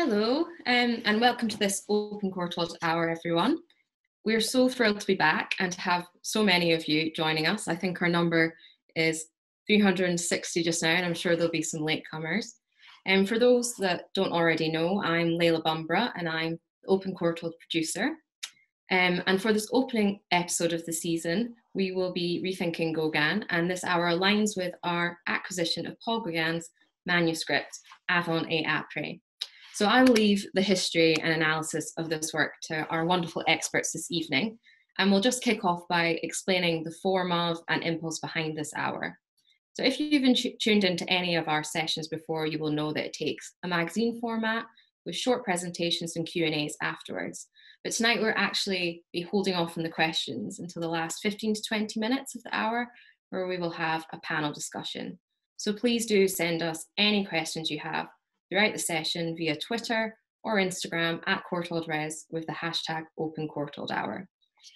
Hello, and welcome to this Open Courtauld Hour, everyone. We're so thrilled to be back and to have so many of you joining us. I think our number is 360 just now, and I'm sure there'll be some latecomers. And for those that don't already know, I'm Layla Bumbra, and I'm the Open Courtauld producer. And for this opening episode of the season, we will be rethinking Gauguin, and this hour aligns with our acquisition of Paul Gauguin's manuscript, Avant et après. So I will leave the history and analysis of this work to our wonderful experts this evening, and we'll just kick off by explaining the form of and impulse behind this hour. So if you've been tuned into any of our sessions before, you will know that it takes a magazine format with short presentations and Q&As afterwards. But tonight we're actually be holding off on the questions until the last 15 to 20 minutes of the hour, where we will have a panel discussion. So please do send us any questions you have throughout the session via Twitter or Instagram at CourtauldRes with the hashtag Open Courtauld Hour.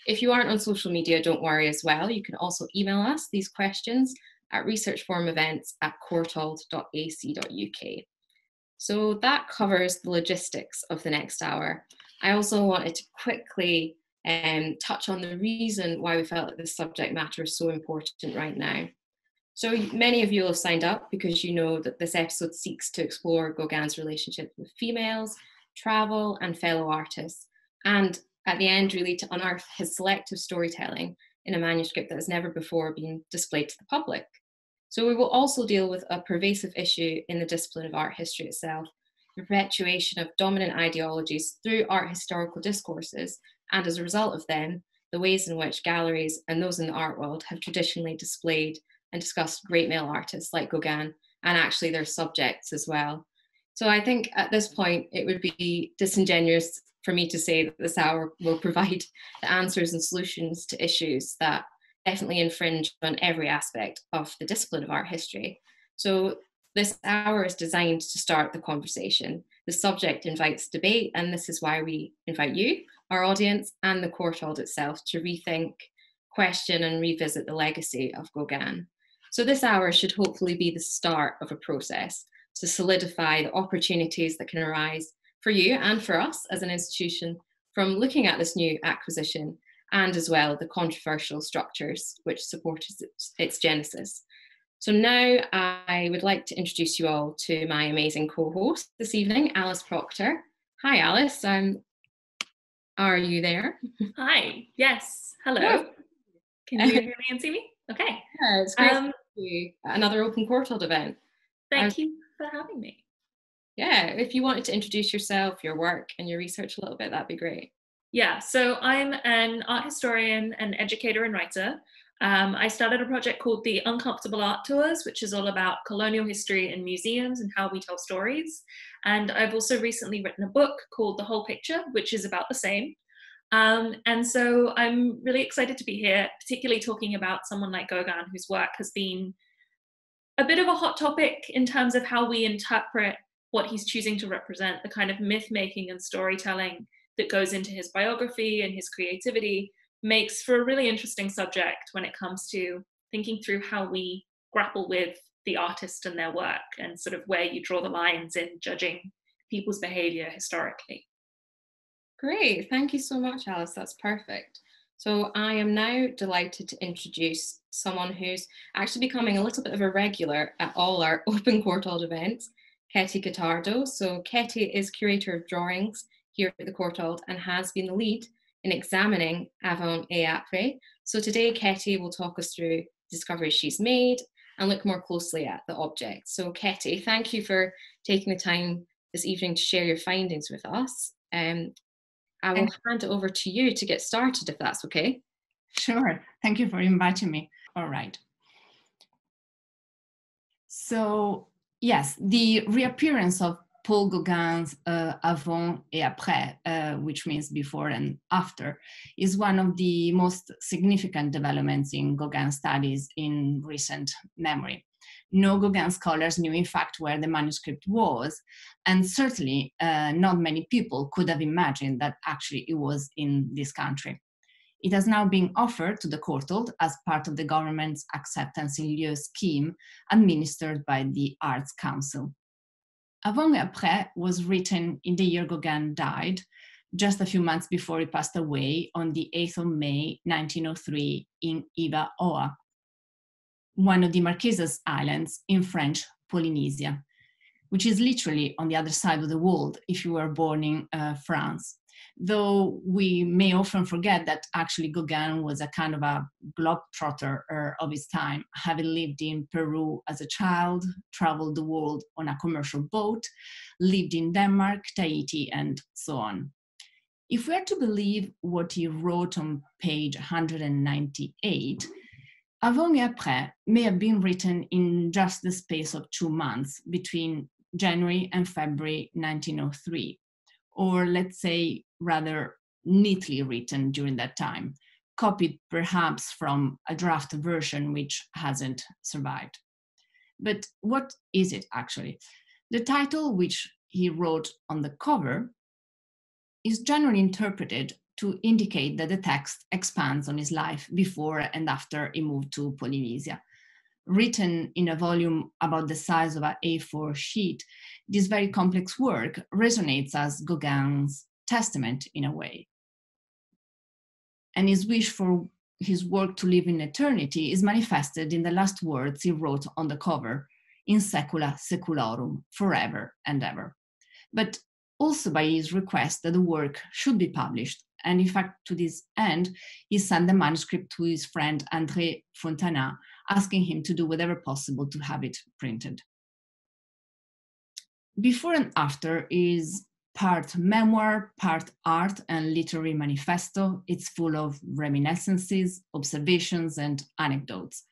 If you aren't on social media, don't worry as well. You can also email us these questions at researchforumevents@courtauld.ac.uk. So that covers the logistics of the next hour. I also wanted to quickly touch on the reason why we felt that this subject matter is so important right now. So many of you will have signed up because you know that this episode seeks to explore Gauguin's relationship with females, travel, and fellow artists, and at the end really to unearth his selective storytelling in a manuscript that has never before been displayed to the public. So we will also deal with a pervasive issue in the discipline of art history itself, the perpetuation of dominant ideologies through art historical discourses, and as a result of them, the ways in which galleries and those in the art world have traditionally displayed and discussed great male artists like Gauguin, and actually their subjects as well. So I think at this point, it would be disingenuous for me to say that this hour will provide the answers and solutions to issues that definitely infringe on every aspect of the discipline of art history. So this hour is designed to start the conversation. The subject invites debate, and this is why we invite you, our audience, and the Courtauld itself to rethink, question, and revisit the legacy of Gauguin. So this hour should hopefully be the start of a process to solidify the opportunities that can arise for you and for us as an institution from looking at this new acquisition, and as well the controversial structures which supported its genesis. So now I would like to introduce you all to my amazing co-host this evening, Alice Proctor. Hi Alice, are you there? Hi, yes, hello. Can you hear me and see me? Okay. Yeah, it's great to see you at another Open Courtauld event. Thank you for having me. Yeah, if you wanted to introduce yourself, your work and your research a little bit, that'd be great. Yeah, so I'm an art historian, an educator and writer. I started a project called the Uncomfortable Art Tours, which is all about colonial history in museums and how we tell stories. And I've also recently written a book called The Whole Picture, which is about the same. And so I'm really excited to be here, particularly talking about someone like Gauguin, whose work has been a bit of a hot topic in terms of how we interpret what he's choosing to represent, the kind of myth-making and storytelling that goes into his biography and his creativity makes for a really interesting subject when it comes to thinking through how we grapple with the artist and their work and sort of where you draw the lines in judging people's behavior historically. Great, thank you so much, Alice. That's perfect. So I am now delighted to introduce someone who's actually becoming a little bit of a regular at all our Open Courtauld events, Ketty Gottardo. So Ketty is curator of drawings here at the Courtauld and has been the lead in examining Avon et après. So today Ketty will talk us through discoveries she's made and look more closely at the object. So Ketty, thank you for taking the time this evening to share your findings with us. I will hand it over to you to get started, if that's okay. Sure. Thank you for inviting me. All right. So, yes, the reappearance of Paul Gauguin's Avant et après, which means before and after, is one of the most significant developments in Gauguin studies in recent memory. No Gauguin scholars knew, in fact, where the manuscript was, and certainly not many people could have imagined that actually it was in this country. It has now been offered to the Courtauld as part of the government's acceptance in lieu scheme administered by the Arts Council. Avant et après was written in the year Gauguin died, just a few months before he passed away on the 8th of May, 1903 in Iva-Oa, one of the Marquesas Islands in French Polynesia, which is literally on the other side of the world if you were born in France. Though we may often forget that actually Gauguin was a kind of a globetrotter of his time, having lived in Peru as a child, traveled the world on a commercial boat, lived in Denmark, Tahiti, and so on. If we are to believe what he wrote on page 198, Avant et après may have been written in just the space of 2 months between January and February 1903, or let's say rather neatly written during that time, copied perhaps from a draft version which hasn't survived. But what is it actually? The title, which he wrote on the cover, is generally interpreted to indicate that the text expands on his life before and after he moved to Polynesia. Written in a volume about the size of an A4 sheet, this very complex work resonates as Gauguin's testament in a way. And his wish for his work to live in eternity is manifested in the last words he wrote on the cover, in secula seculorum, forever and ever. But also by his request that the work should be published. And in fact, to this end, he sent the manuscript to his friend André Fontana, asking him to do whatever possible to have it printed. Before and after is part memoir, part art and literary manifesto. It's full of reminiscences, observations, and anecdotes.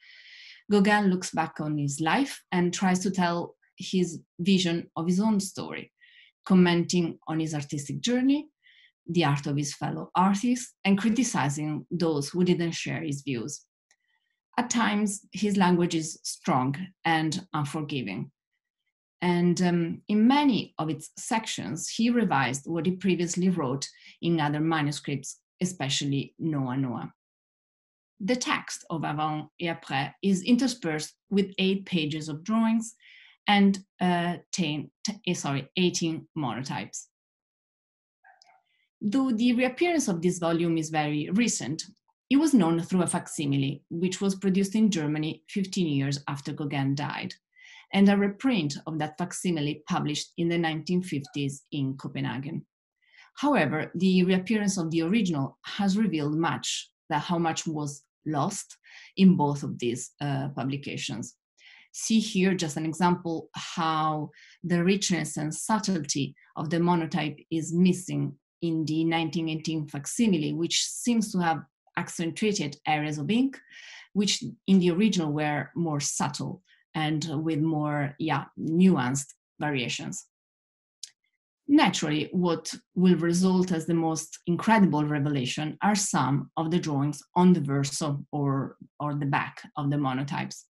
Gauguin looks back on his life and tries to tell his vision of his own story, commenting on his artistic journey, the art of his fellow artists, and criticizing those who didn't share his views. At times, his language is strong and unforgiving. And in many of its sections, he revised what he previously wrote in other manuscripts, especially Noa Noa. The text of Avant et après is interspersed with 8 pages of drawings and 18 monotypes. Though the reappearance of this volume is very recent, it was known through a facsimile, which was produced in Germany 15 years after Gauguin died, and a reprint of that facsimile published in the 1950s in Copenhagen. However, the reappearance of the original has revealed how much was lost in both of these publications. See here just an example how the richness and subtlety of the monotype is missing in the 1918 facsimile, which seems to have accentuated areas of ink, which in the original were more subtle and with more nuanced variations. Naturally, what will result as the most incredible revelation are some of the drawings on the verso or the back of the monotypes,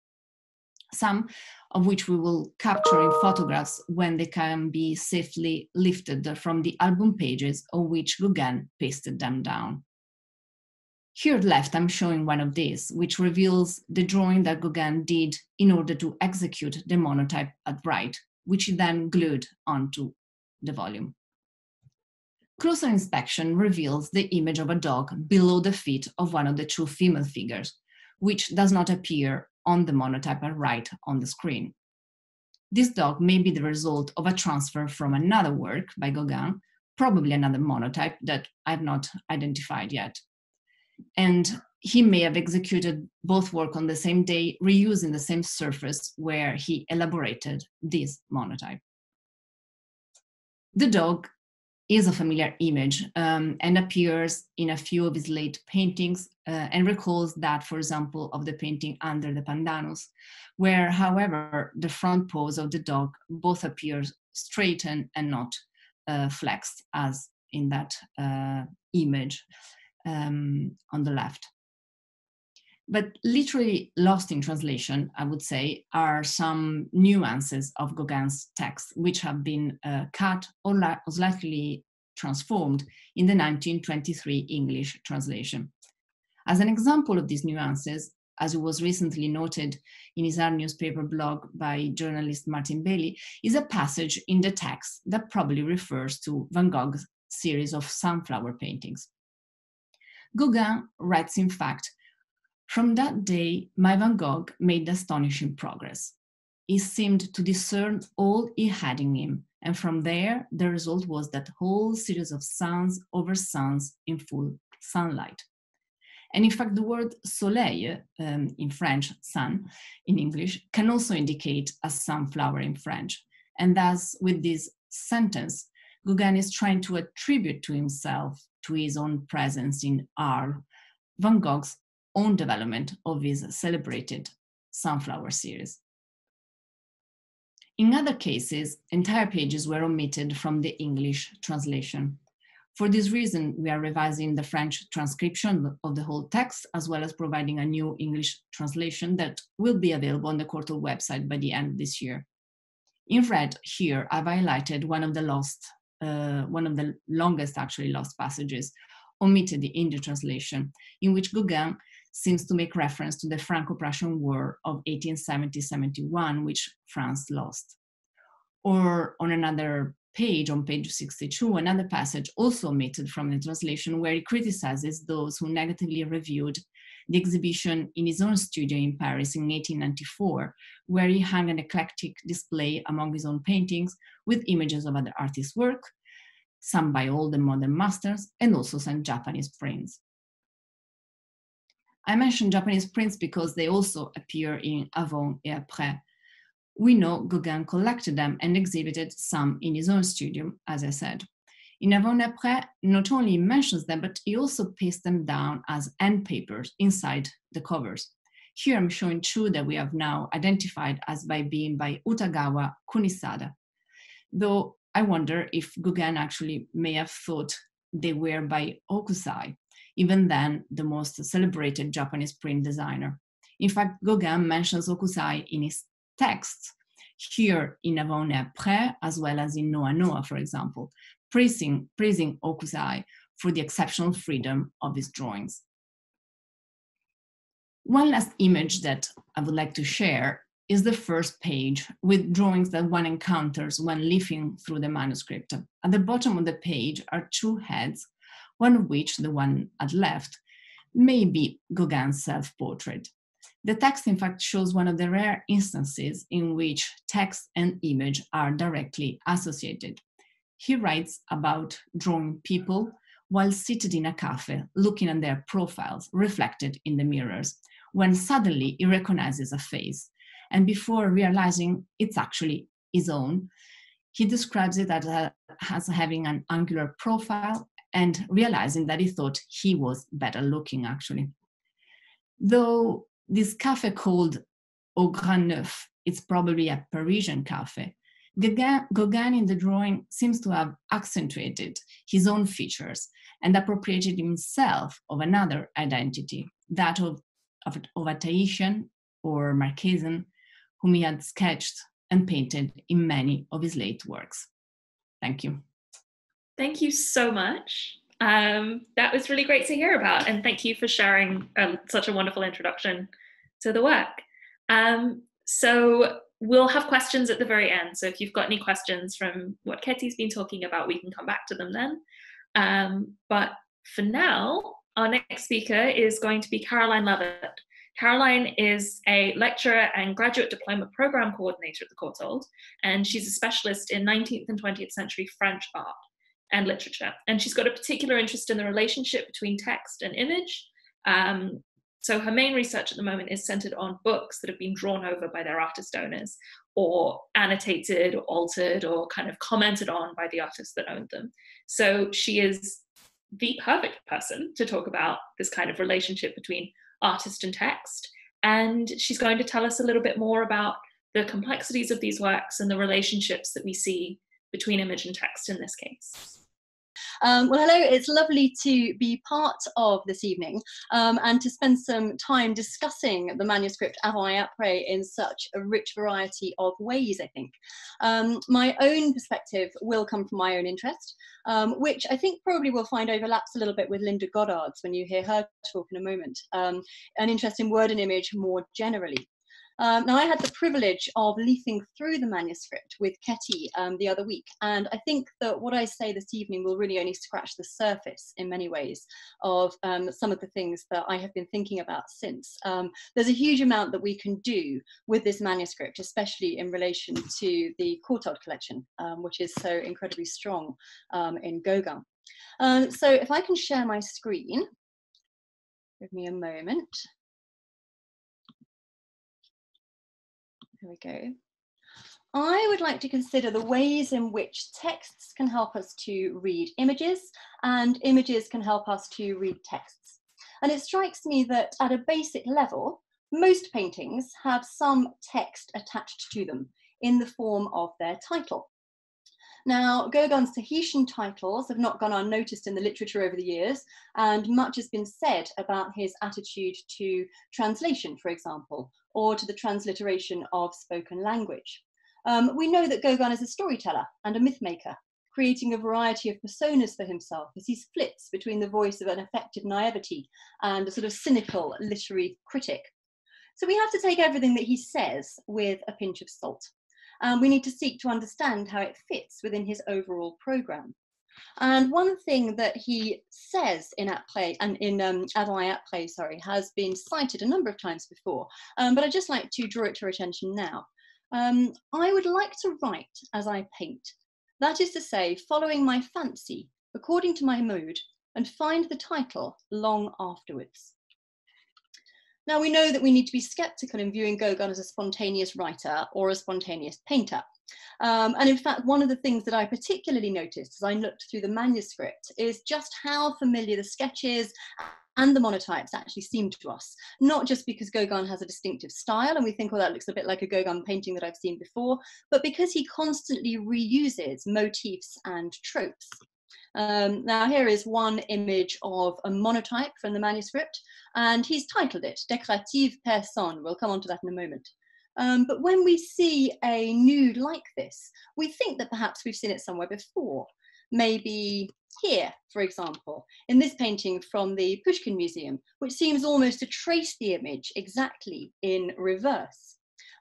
some of which we will capture in photographs when they can be safely lifted from the album pages on which Gauguin pasted them down. Here left, I'm showing one of these, which reveals the drawing that Gauguin did in order to execute the monotype at right, which he then glued onto the volume. Closer inspection reveals the image of a dog below the feet of one of the 2 female figures, which does not appear on the monotype at right on the screen. This dog may be the result of a transfer from another work by Gauguin, probably another monotype that I've not identified yet. And he may have executed both work on the same day, reusing the same surface where he elaborated this monotype. The dog is a familiar image and appears in a few of his late paintings and recalls that, for example, of the painting Under the Pandanus, where, however, the front paws of the dog both appears straightened and not flexed, as in that image on the left. But literally lost in translation, I would say, are some nuances of Gauguin's text, which have been cut or slightly transformed in the 1923 English translation. As an example of these nuances, as it was recently noted in his Art newspaper blog by journalist Martin Bailey, is a passage in the text that probably refers to Van Gogh's series of sunflower paintings. Gauguin writes, in fact, "From that day, my Van Gogh made astonishing progress. He seemed to discern all he had in him, and from there, the result was that whole series of suns over suns in full sunlight." And in fact, the word soleil, in French, sun, in English, can also indicate a sunflower in French. And thus, with this sentence, Gauguin is trying to attribute to himself, to his own presence in art, Van Gogh's own development of his celebrated sunflower series. In other cases, entire pages were omitted from the English translation. For this reason, we are revising the French transcription of the whole text, as well as providing a new English translation that will be available on the Courtauld website by the end of this year. In red here, I've highlighted one of the longest lost passages omitted in the translation, in which Gauguin seems to make reference to the Franco-Prussian War of 1870-71, which France lost. Or on another page, on page 62, another passage also omitted from the translation, where he criticizes those who negatively reviewed the exhibition in his own studio in Paris in 1894, where he hung an eclectic display among his own paintings with images of other artists' work, some by old and modern masters, and also some Japanese prints. I mentioned Japanese prints because they also appear in Avant et après. We know Gauguin collected them and exhibited some in his own studio, as I said. In Avant et après, not only he mentions them, but he also pastes them down as end papers inside the covers. Here I'm showing two that we have now identified as being by Utagawa Kunisada, though I wonder if Gauguin actually may have thought they were by Hokusai, even then the most celebrated Japanese print designer. In fact, Gauguin mentions Hokusai in his texts, here in Avant et après, as well as in Noa Noa, for example, praising Hokusai for the exceptional freedom of his drawings. One last image that I would like to share is the first page with drawings that one encounters when leafing through the manuscript. At the bottom of the page are two heads, one of which, the one at left, may be Gauguin's self-portrait. The text, in fact, shows one of the rare instances in which text and image are directly associated. He writes about drawing people while seated in a cafe, looking at their profiles reflected in the mirrors, when suddenly he recognizes a face. And before realizing it's actually his own, he describes it as having an angular profile and realizing that he thought he was better looking, actually. Though this cafe called Au Grand Neuf, it's probably a Parisian cafe, Gauguin in the drawing seems to have accentuated his own features and appropriated himself of another identity, that of a Tahitian or Marquesan, whom he had sketched and painted in many of his late works. Thank you. Thank you so much. That was really great to hear about, and thank you for sharing such a wonderful introduction to the work. So we'll have questions at the very end, so if you've got any questions from what Ketty's been talking about, we can come back to them then. But for now, our next speaker is going to be Caroline Lovett. Caroline is a lecturer and graduate diploma program coordinator at the Courtauld, and she's a specialist in 19th and 20th century French art and literature. And she's got a particular interest in the relationship between text and image. So her main research at the moment is centered on books that have been drawn over by their artist owners, or annotated or altered or kind of commented on by the artists that owned them. So she is the perfect person to talk about this kind of relationship between artist and text. And she's going to tell us a little bit more about the complexities of these works and the relationships that we see between image and text in this case. Well, hello, it's lovely to be part of this evening and to spend some time discussing the manuscript Avant et après in such a rich variety of ways, I think. My own perspective will come from my own interest, which I think probably will find overlaps a little bit with Linda Goddard's when you hear her talk in a moment, an interest in word and image more generally. Now, I had the privilege of leafing through the manuscript with Ketty the other week, and I think that what I say this evening will really only scratch the surface in many ways of some of the things that I have been thinking about since. There's a huge amount that we can do with this manuscript, especially in relation to the Courtauld collection, which is so incredibly strong in Gauguin. So if I can share my screen, give me a moment. Here we go. I would like to consider the ways in which texts can help us to read images and images can help us to read texts. And it strikes me that at a basic level, most paintings have some text attached to them in the form of their title. Now, Gauguin's Tahitian titles have not gone unnoticed in the literature over the years, and much has been said about his attitude to translation, for example, or to the transliteration of spoken language. We know that Gauguin is a storyteller and a mythmaker, creating a variety of personas for himself as he splits between the voice of an affected naivety and a sort of cynical literary critic. So we have to take everything that he says with a pinch of salt. We need to seek to understand how it fits within his overall programme. And one thing that he says in après, and in Avant et après, sorry, has been cited a number of times before, but I'd just like to draw it to your attention now. I would like to write as I paint. That is to say, following my fancy, according to my mood, and find the title long afterwards. Now, we know that we need to be sceptical in viewing Gauguin as a spontaneous writer or a spontaneous painter. And in fact, one of the things that I particularly noticed as I looked through the manuscript is just how familiar the sketches and the monotypes actually seem to us, not just because Gauguin has a distinctive style and we think, well, that looks a bit like a Gauguin painting that I've seen before, but because he constantly reuses motifs and tropes. Now here is one image of a monotype from the manuscript, and he's titled it Décorative Personne. We'll come on to that in a moment. But when we see a nude like this, we think that perhaps we've seen it somewhere before. Maybe here, for example, in this painting from the Pushkin Museum, which seems almost to trace the image exactly in reverse.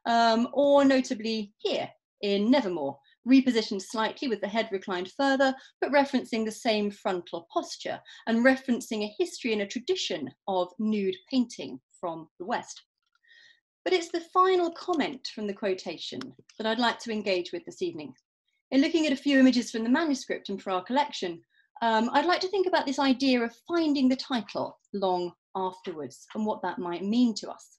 Or notably here in Nevermore, repositioned slightly with the head reclined further, but referencing the same frontal posture and referencing a history and a tradition of nude painting from the West. But it's the final comment from the quotation that I'd like to engage with this evening. In looking at a few images from the manuscript and for our collection, I'd like to think about this idea of finding the title long afterwards and what that might mean to us.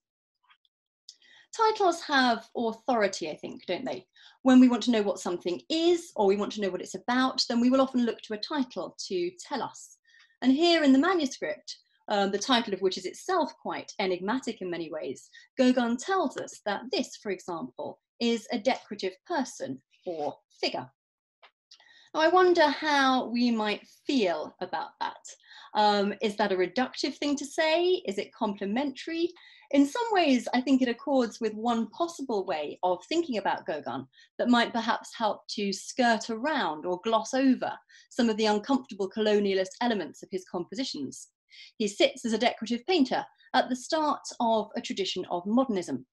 Titles have authority, I think, don't they? When we want to know what something is, or we want to know what it's about, then we will often look to a title to tell us. And here in the manuscript, the title of which is itself quite enigmatic in many ways, Gauguin tells us that this, for example, is a decorative person or figure. Now, I wonder how we might feel about that. Is that a reductive thing to say? Is it complimentary? In some ways, I think it accords with one possible way of thinking about Gauguin that might perhaps help to skirt around or gloss over some of the uncomfortable colonialist elements of his compositions. He sits as a decorative painter at the start of a tradition of modernism.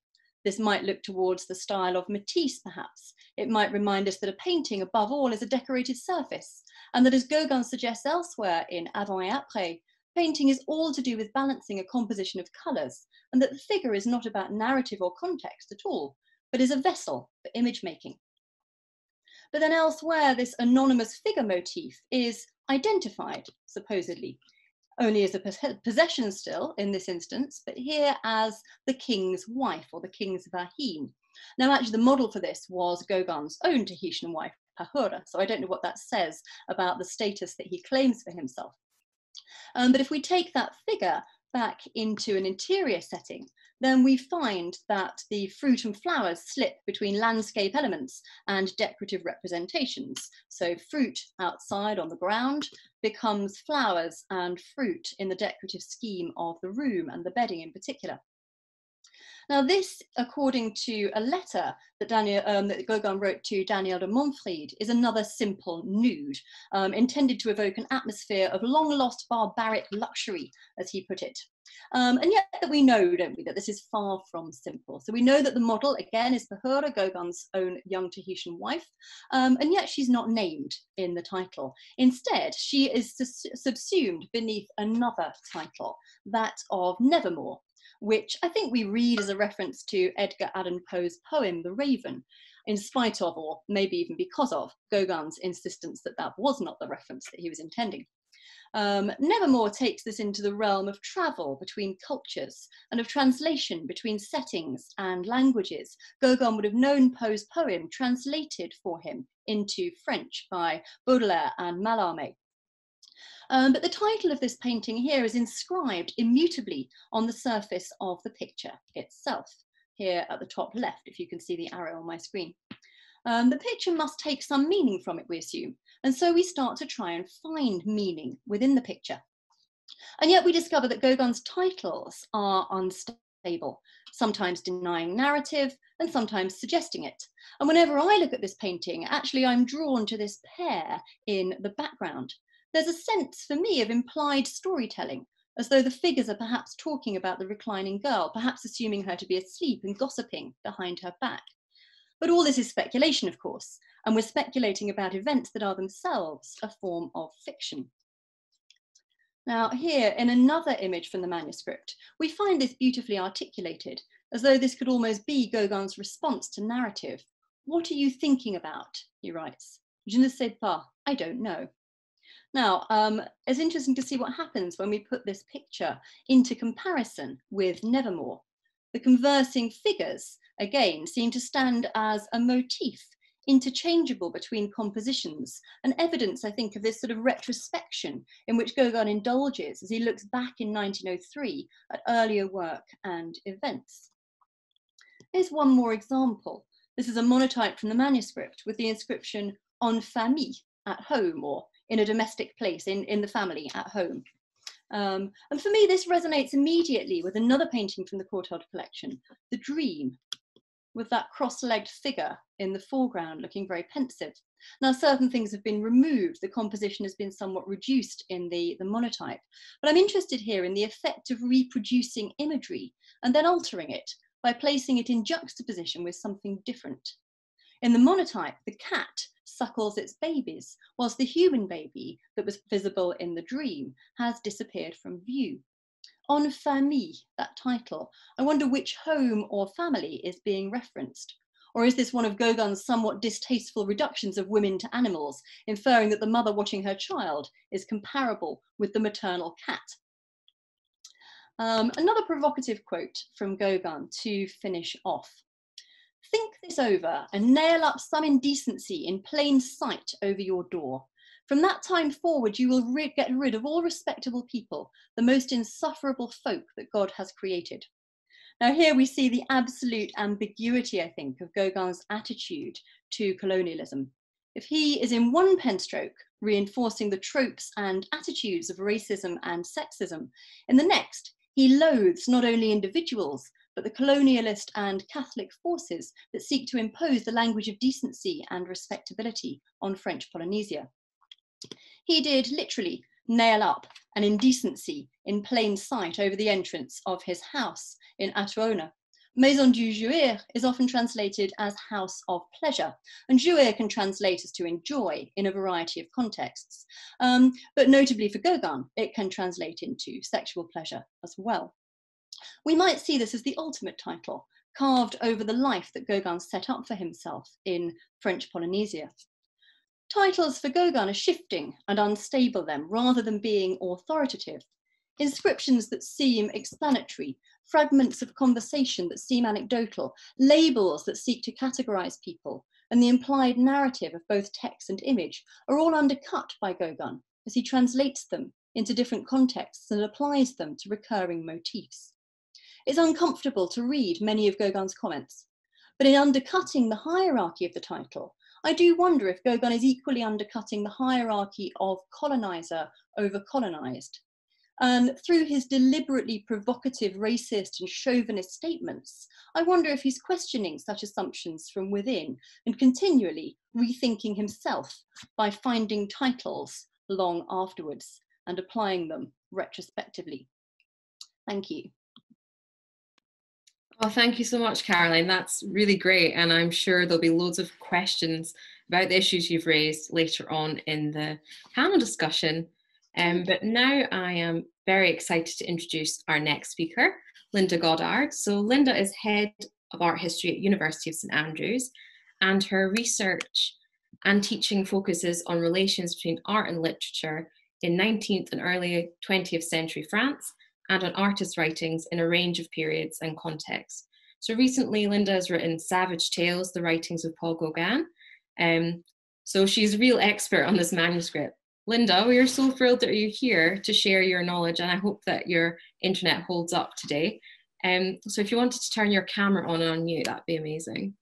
This might look towards the style of Matisse, perhaps. It might remind us that a painting, above all, is a decorated surface, and that, as Gauguin suggests elsewhere in Avant et après, painting is all to do with balancing a composition of colours, and that the figure is not about narrative or context at all, but is a vessel for image making. But then elsewhere, this anonymous figure motif is identified, supposedly, only as a possession still in this instance, but here as the king's wife or the king's vahine. Now, actually, the model for this was Gauguin's own Tahitian wife, Pahura, so I don't know what that says about the status that he claims for himself. But if we take that figure back into an interior setting, then we find that the fruit and flowers slip between landscape elements and decorative representations. So fruit outside on the ground becomes flowers and fruit in the decorative scheme of the room and the bedding in particular. Now this, according to a letter that that Gauguin wrote to Daniel de Montfried, is another simple nude, intended to evoke an atmosphere of long-lost barbaric luxury, as he put it. And yet that we know, don't we, that this is far from simple. So we know that the model, again, is Pahura, Gauguin's own young Tahitian wife, and yet she's not named in the title. Instead, she is subsumed beneath another title, that of Nevermore, which I think we read as a reference to Edgar Allan Poe's poem, The Raven, in spite of, or maybe even because of, Gauguin's insistence that that was not the reference that he was intending. Nevermore takes this into the realm of travel between cultures and of translation between settings and languages. Gauguin would have known Poe's poem translated for him into French by Baudelaire and Mallarmé. But the title of this painting here is inscribed immutably on the surface of the picture itself, here at the top left, if you can see the arrow on my screen. The picture must take some meaning from it, we assume, and so we start to try and find meaning within the picture. And yet we discover that Gauguin's titles are unstable, sometimes denying narrative and sometimes suggesting it. And whenever I look at this painting, actually I'm drawn to this pair in the background. There's a sense for me of implied storytelling, as though the figures are perhaps talking about the reclining girl, perhaps assuming her to be asleep and gossiping behind her back. But all this is speculation, of course, and we're speculating about events that are themselves a form of fiction. Now here, in another image from the manuscript, we find this beautifully articulated, as though this could almost be Gauguin's response to narrative. What are you thinking about? He writes. Je ne sais pas, I don't know. Now, it's interesting to see what happens when we put this picture into comparison with Nevermore. The conversing figures, again, seem to stand as a motif, interchangeable between compositions, and evidence, I think, of this sort of retrospection in which Gauguin indulges as he looks back in 1903 at earlier work and events. Here's one more example. This is a monotype from the manuscript with the inscription "En famille," at home, or in a domestic place, in the family, at home. And for me, this resonates immediately with another painting from the Courtauld collection, The Dream, with that cross-legged figure in the foreground looking very pensive. Now, certain things have been removed. The composition has been somewhat reduced in the monotype. But I'm interested here in the effect of reproducing imagery and then altering it by placing it in juxtaposition with something different. In the monotype, the cat suckles its babies, whilst the human baby that was visible in the dream has disappeared from view. En famille, that title, I wonder which home or family is being referenced. Or is this one of Gauguin's somewhat distasteful reductions of women to animals, inferring that the mother watching her child is comparable with the maternal cat? Another provocative quote from Gauguin to finish off. Think this over and nail up some indecency in plain sight over your door. From that time forward, you will get rid of all respectable people, the most insufferable folk that God has created. Now here we see the absolute ambiguity, I think, of Gauguin's attitude to colonialism. If he is in one penstroke reinforcing the tropes and attitudes of racism and sexism, in the next, he loathes not only individuals, but the colonialist and Catholic forces that seek to impose the language of decency and respectability on French Polynesia. He did literally nail up an indecency in plain sight over the entrance of his house in Atuona. Maison du jouir is often translated as house of pleasure, and jouir can translate as to enjoy in a variety of contexts. But notably for Gauguin, it can translate into sexual pleasure as well. We might see this as the ultimate title, carved over the life that Gauguin set up for himself in French Polynesia. Titles for Gauguin are shifting and unstable then, rather than being authoritative. Inscriptions that seem explanatory, fragments of conversation that seem anecdotal, labels that seek to categorize people, and the implied narrative of both text and image are all undercut by Gauguin as he translates them into different contexts and applies them to recurring motifs. It's uncomfortable to read many of Gauguin's comments, but in undercutting the hierarchy of the title, I do wonder if Gauguin is equally undercutting the hierarchy of colonizer over colonized. And through his deliberately provocative racist and chauvinist statements, I wonder if he's questioning such assumptions from within and continually rethinking himself by finding titles long afterwards and applying them retrospectively. Thank you. Oh, thank you so much, Caroline. That's really great. And I'm sure there'll be loads of questions about the issues you've raised later on in the panel discussion. But now I am very excited to introduce our next speaker, Linda Goddard. So Linda is Head of Art History at University of St Andrews, and her research and teaching focuses on relations between art and literature in 19th and early 20th century France, and on artist writings in a range of periods and contexts. So recently, Linda has written Savage Tales, the writings of Paul Gauguin. So she's a real expert on this manuscript. Linda, we are so thrilled that you're here to share your knowledge, and I hope that your internet holds up today. So if you wanted to turn your camera on and unmute, that'd be amazing.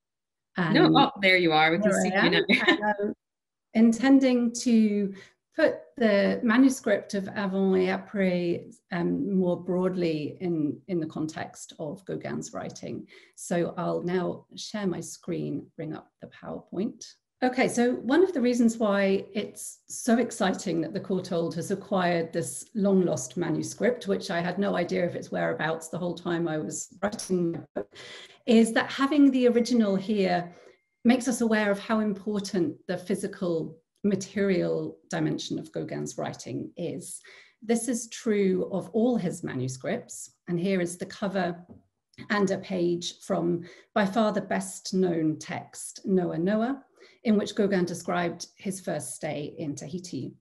No, there you are, we can see you now. Intending to put the manuscript of Avant et après more broadly in the context of Gauguin's writing. So I'll now share my screen, bring up the PowerPoint. Okay, so one of the reasons why it's so exciting that the Courtauld has acquired this long lost manuscript, which I had no idea of its whereabouts the whole time I was writing my book, is that having the original here makes us aware of how important the physical material dimension of Gauguin's writing is. This is true of all his manuscripts, and here is the cover and a page from by far the best known text, Noah Noah, in which Gauguin described his first stay in Tahiti.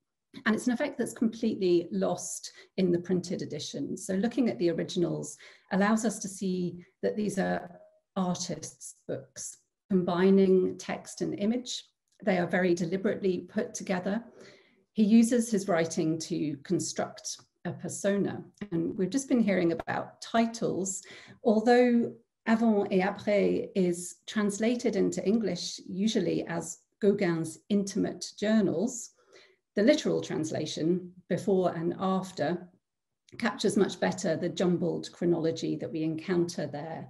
And it's an effect that's completely lost in the printed edition. So looking at the originals allows us to see that these are artists' books, combining text and image. They are very deliberately put together. He uses his writing to construct a persona. And we've just been hearing about titles. Although Avant et après is translated into English usually as Gauguin's intimate journals, the literal translation, before and after, captures much better the jumbled chronology that we encounter there,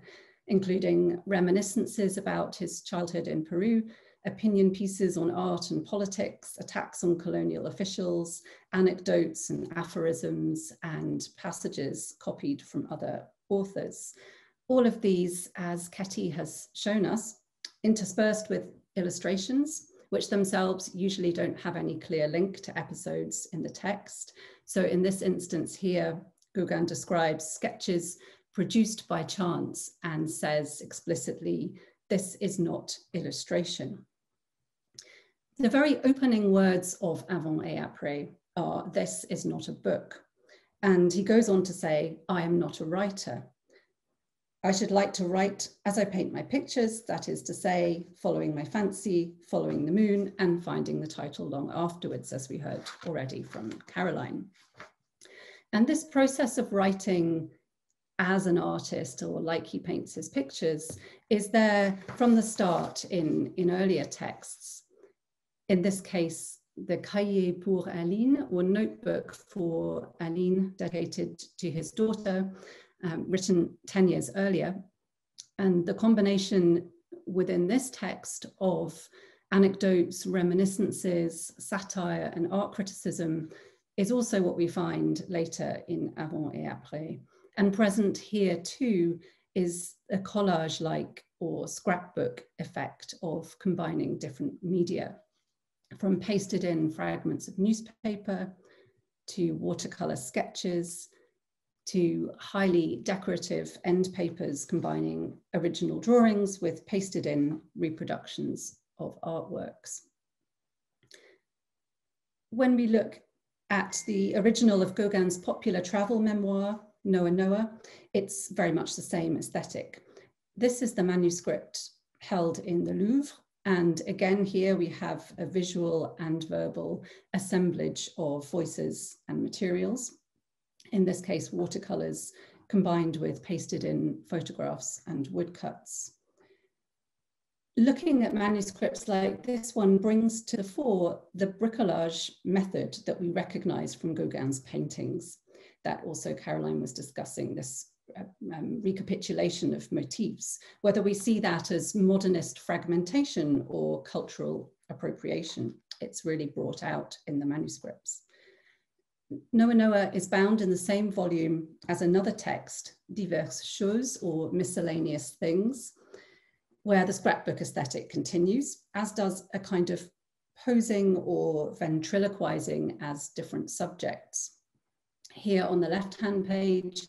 including reminiscences about his childhood in Peru, opinion pieces on art and politics, attacks on colonial officials, anecdotes and aphorisms, and passages copied from other authors. All of these, as Ketty has shown us, interspersed with illustrations, which themselves usually don't have any clear link to episodes in the text. So in this instance here, Gauguin describes sketches produced by chance and says explicitly, this is not illustration. The very opening words of Avant et après are, this is not a book. And he goes on to say, I am not a writer. I should like to write as I paint my pictures, that is to say, following my fancy, following the moon, and finding the title long afterwards, as we heard already from Caroline. And this process of writing as an artist, or like he paints his pictures, is there from the start in earlier texts. In this case, the Cahier pour Aline, or notebook for Aline, dedicated to his daughter, written 10 years earlier. And the combination within this text of anecdotes, reminiscences, satire, and art criticism is also what we find later in Avant et après. And present here too is a collage-like or scrapbook effect of combining different media, from pasted in fragments of newspaper to watercolor sketches to highly decorative end papers combining original drawings with pasted in reproductions of artworks. When we look at the original of Gauguin's popular travel memoir, Noah Noah, it's very much the same aesthetic. This is the manuscript held in the Louvre. And again, here we have a visual and verbal assemblage of voices and materials. In this case, watercolors combined with pasted in photographs and woodcuts. Looking at manuscripts like this one brings to the fore the bricolage method that we recognize from Gauguin's paintings, that also Caroline was discussing, this recapitulation of motifs, whether we see that as modernist fragmentation or cultural appropriation. It's really brought out in the manuscripts. Noa Noa is bound in the same volume as another text, Diverses choses, or miscellaneous things, where the scrapbook aesthetic continues, as does a kind of posing or ventriloquizing as different subjects. Here on the left-hand page,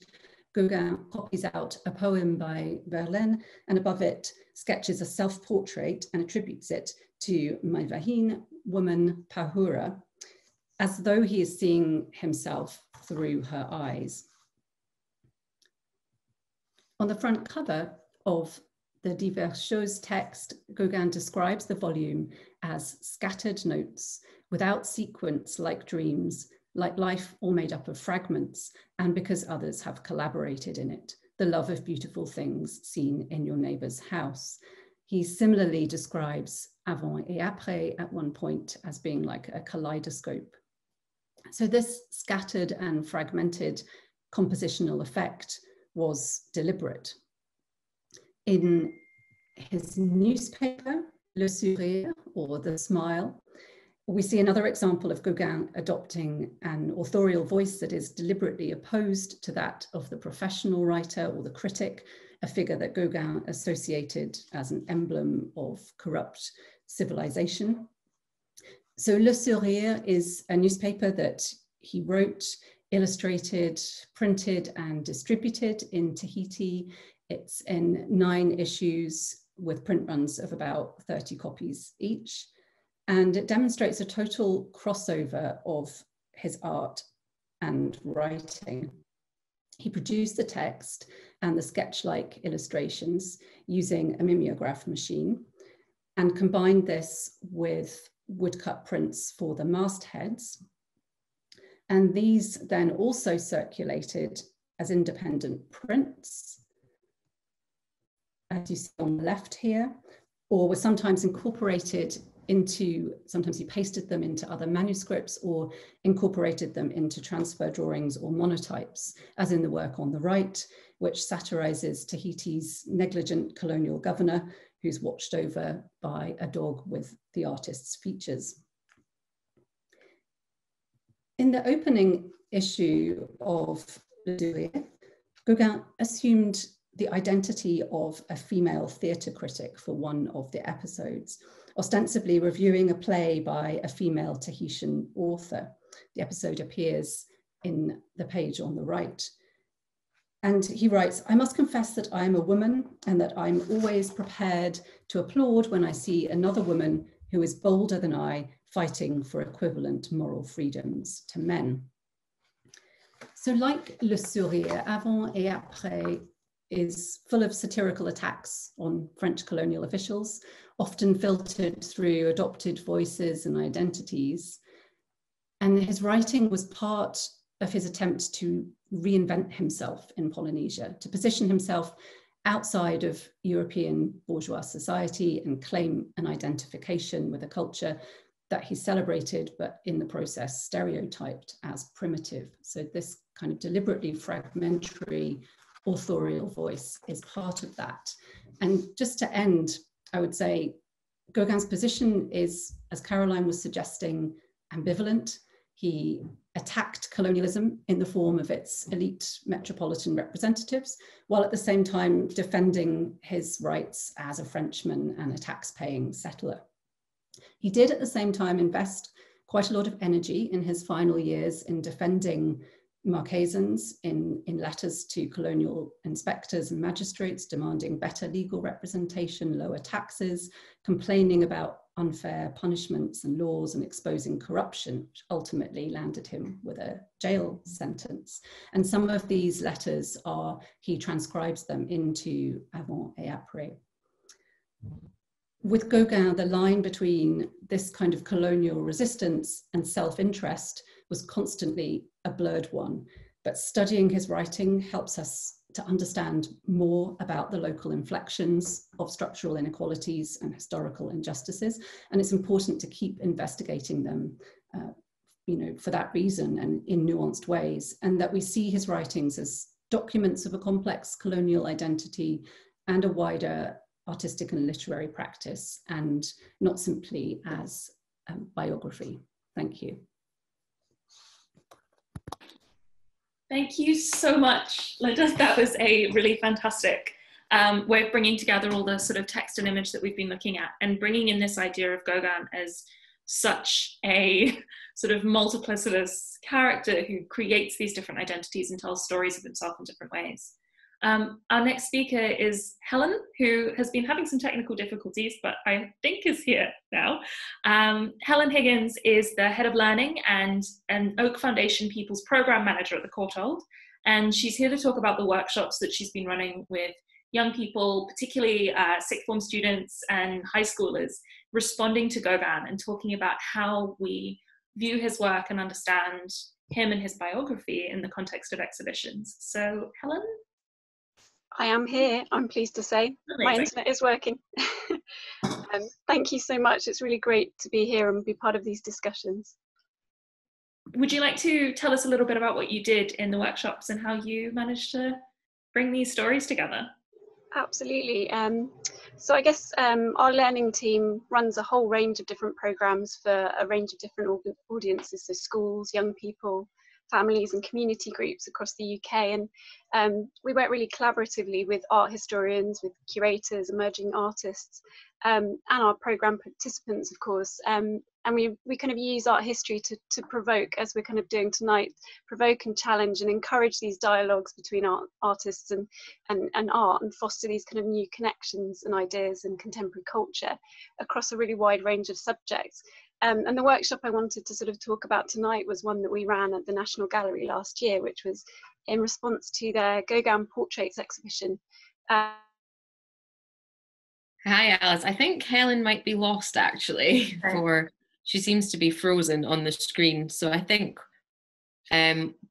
Gauguin copies out a poem by Verlaine, and above it sketches a self-portrait and attributes it to my vahine, woman Pahura, as though he is seeing himself through her eyes. On the front cover of the Diverses choses text, Gauguin describes the volume as scattered notes, without sequence, like dreams, like life all made up of fragments, and because others have collaborated in it, the love of beautiful things seen in your neighbor's house. He similarly describes Avant et après at one point as being like a kaleidoscope. So this scattered and fragmented compositional effect was deliberate. In his newspaper, Le Sourire, or The Smile, we see another example of Gauguin adopting an authorial voice that is deliberately opposed to that of the professional writer or the critic, a figure that Gauguin associated as an emblem of corrupt civilization. So Le Sourire is a newspaper that he wrote, illustrated, printed, and distributed in Tahiti. It's in 9 issues with print runs of about 30 copies each. And it demonstrates a total crossover of his art and writing. He produced the text and the sketch-like illustrations using a mimeograph machine, and combined this with woodcut prints for the mastheads. And these then also circulated as independent prints, as you see on the left here, or were sometimes incorporated into, sometimes he pasted them into other manuscripts or incorporated them into transfer drawings or monotypes, as in the work on the right, which satirizes Tahiti's negligent colonial governor, who's watched over by a dog with the artist's features. In the opening issue of Le Sourire, Gauguin assumed the identity of a female theatre critic for one of the episodes, ostensibly reviewing a play by a female Tahitian author. The episode appears in the page on the right. And he writes, "I must confess that I am a woman and that I'm always prepared to applaud when I see another woman who is bolder than I, fighting for equivalent moral freedoms to men." So like Le Sourire, Avant et après is full of satirical attacks on French colonial officials, often filtered through adopted voices and identities. And his writing was part of his attempt to reinvent himself in Polynesia, to position himself outside of European bourgeois society and claim an identification with a culture that he celebrated, but in the process stereotyped as primitive. So this kind of deliberately fragmentary authorial voice is part of that. And just to end, I would say Gauguin's position is, as Caroline was suggesting, ambivalent. He attacked colonialism in the form of its elite metropolitan representatives, while at the same time defending his rights as a Frenchman and a tax-paying settler. He did at the same time invest quite a lot of energy in his final years in defending Marquesans in letters to colonial inspectors and magistrates, demanding better legal representation, lower taxes, complaining about unfair punishments and laws, and exposing corruption, which ultimately landed him with a jail sentence. And some of these letters are, he transcribes them into Avant et après. With Gauguin, the line between this kind of colonial resistance and self-interest was constantly a blurred one, but studying his writing helps us to understand more about the local inflections of structural inequalities and historical injustices. And it's important to keep investigating them, for that reason and in nuanced ways, and that we see his writings as documents of a complex colonial identity and a wider artistic and literary practice, and not simply as biography. Thank you. Thank you so much, Linda. That was a really fantastic way of bringing together all the sort of text and image that we've been looking at, and bringing in this idea of Gauguin as such a sort of multiplicitous character who creates these different identities and tells stories of himself in different ways. Our next speaker is Helen, who has been having some technical difficulties, but I think is here now. Helen Higgins is the head of learning and an Oak Foundation People's Program Manager at the Courtauld, and she's here to talk about the workshops that she's been running with young people, particularly sixth form students and high schoolers, responding to Gauguin and talking about how we view his work and understand him and his biography in the context of exhibitions. So, Helen? I am here, I'm pleased to say. Amazing. My internet is working. Thank you so much. It's really great to be here and be part of these discussions. Would you like to tell us a little bit about what you did in the workshops and how you managed to bring these stories together? Absolutely. So I guess our learning team runs a whole range of different programs for a range of different audiences, so schools, young people, families and community groups across the UK, and we work really collaboratively with art historians, with curators, emerging artists, and our programme participants, of course, and we kind of use art history to provoke, as we're kind of doing tonight, provoke and challenge and encourage these dialogues between artists and art, and foster these kind of new connections and ideas and contemporary culture across a really wide range of subjects. And the workshop I wanted to sort of talk about tonight was one that we ran at the National Gallery last year, which was in response to their Gauguin Portraits exhibition. Hi, Alice. I think Helen might be lost, actually. She seems to be frozen on the screen. So I think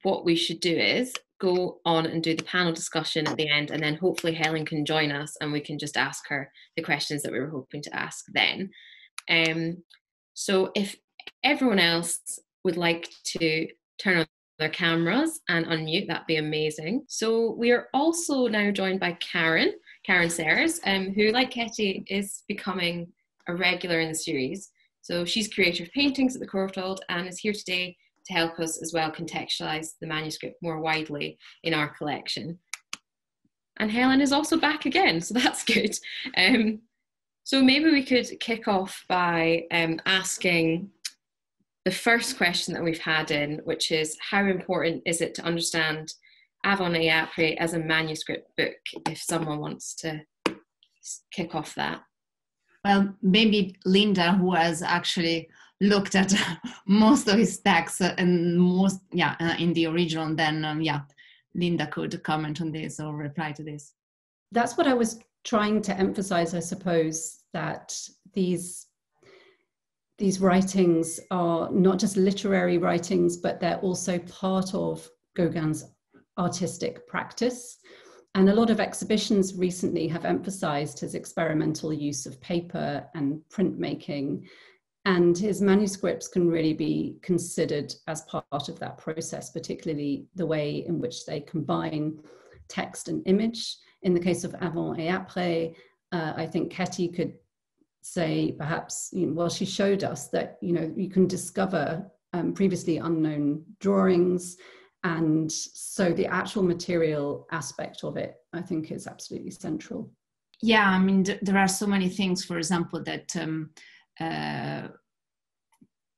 what we should do is go on and do the panel discussion at the end, and then hopefully Helen can join us and we can just ask her the questions that we were hoping to ask then. So if everyone else would like to turn on their cameras and unmute, that'd be amazing. So we are also now joined by Karen Serres, who, like Ketty, is becoming a regular in the series. So she's curator of paintings at the Courtauld and is here today to help us as well contextualise the manuscript more widely in our collection. And Helen is also back again, so that's good. So maybe we could kick off by asking the first question that we've had in, which is, how important is it to understand Avant et après as a manuscript book, if someone wants to kick off that? Well, maybe Linda, who has actually looked at most of his texts and most, in the original, then Linda could comment on this or reply to this. That's what I was trying to emphasize, I suppose, that these writings are not just literary writings, but they're also part of Gauguin's artistic practice. And a lot of exhibitions recently have emphasized his experimental use of paper and printmaking, and his manuscripts can really be considered as part of that process, particularly the way in which they combine text and image. In the case of Avant et après, I think Ketty could say, perhaps, well, she showed us that, you can discover previously unknown drawings. And so the actual material aspect of it, I think, is absolutely central. Yeah, I mean, there are so many things, for example, that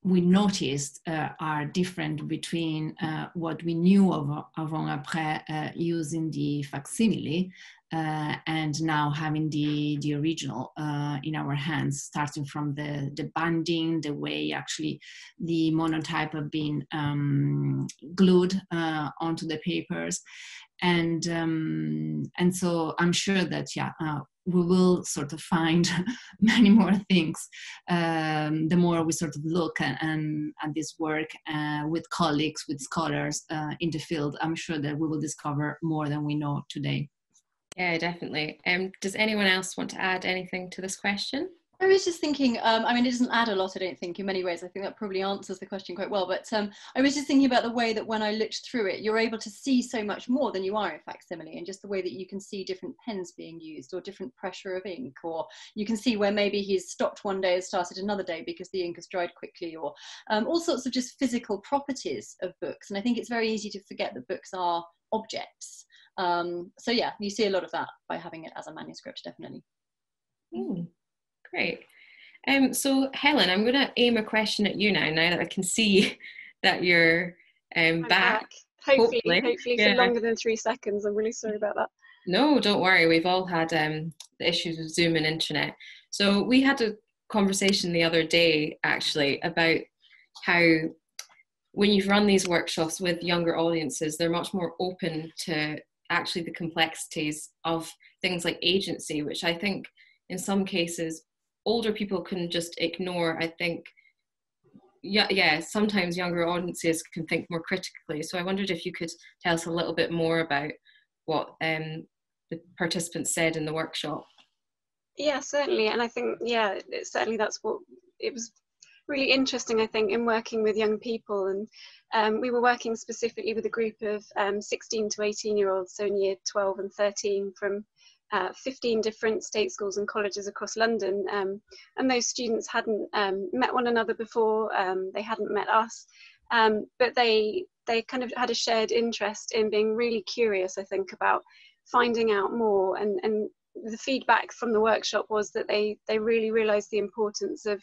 we noticed are different between what we knew of avant-après using the facsimile and now having the original in our hands, starting from the binding, the way actually the monotype have been glued onto the papers. And so I'm sure that, we will sort of find many more things the more we sort of look at this work with colleagues, with scholars in the field. I'm sure that we will discover more than we know today. Yeah, definitely. Does anyone else want to add anything to this question? I was just thinking, I mean, it doesn't add a lot, I don't think, in many ways. I think that probably answers the question quite well. But I was just thinking about the way that when I looked through it, you're able to see so much more than you are in facsimile, and just the way that you can see different pens being used or different pressure of ink, or you can see where maybe he's stopped one day and started another day because the ink has dried quickly, or all sorts of just physical properties of books. And I think it's very easy to forget that books are objects. So yeah, you see a lot of that by having it as a manuscript, definitely. Great. So Helen, I'm going to aim a question at you now that I can see that you're back. Hopefully Yeah. for longer than 3 seconds. I'm really sorry about that. No, don't worry. We've all had the issues with Zoom and internet. So we had a conversation the other day, actually, about how when you've run these workshops with younger audiences, they're much more open to actually the complexities of things like agency, which I think in some cases older people can just ignore. I think, yeah, sometimes younger audiences can think more critically. So I wondered if you could tell us a little bit more about what the participants said in the workshop. Yeah, certainly. And I think, yeah, certainly that's what it was really interesting, I think, in working with young people. And we were working specifically with a group of 16 to 18-year-olds, so in year 12 and 13 from 15 different state schools and colleges across London, and those students hadn't met one another before, they hadn't met us, but they kind of had a shared interest in being really curious, I think, about finding out more, and the feedback from the workshop was that they really realised the importance of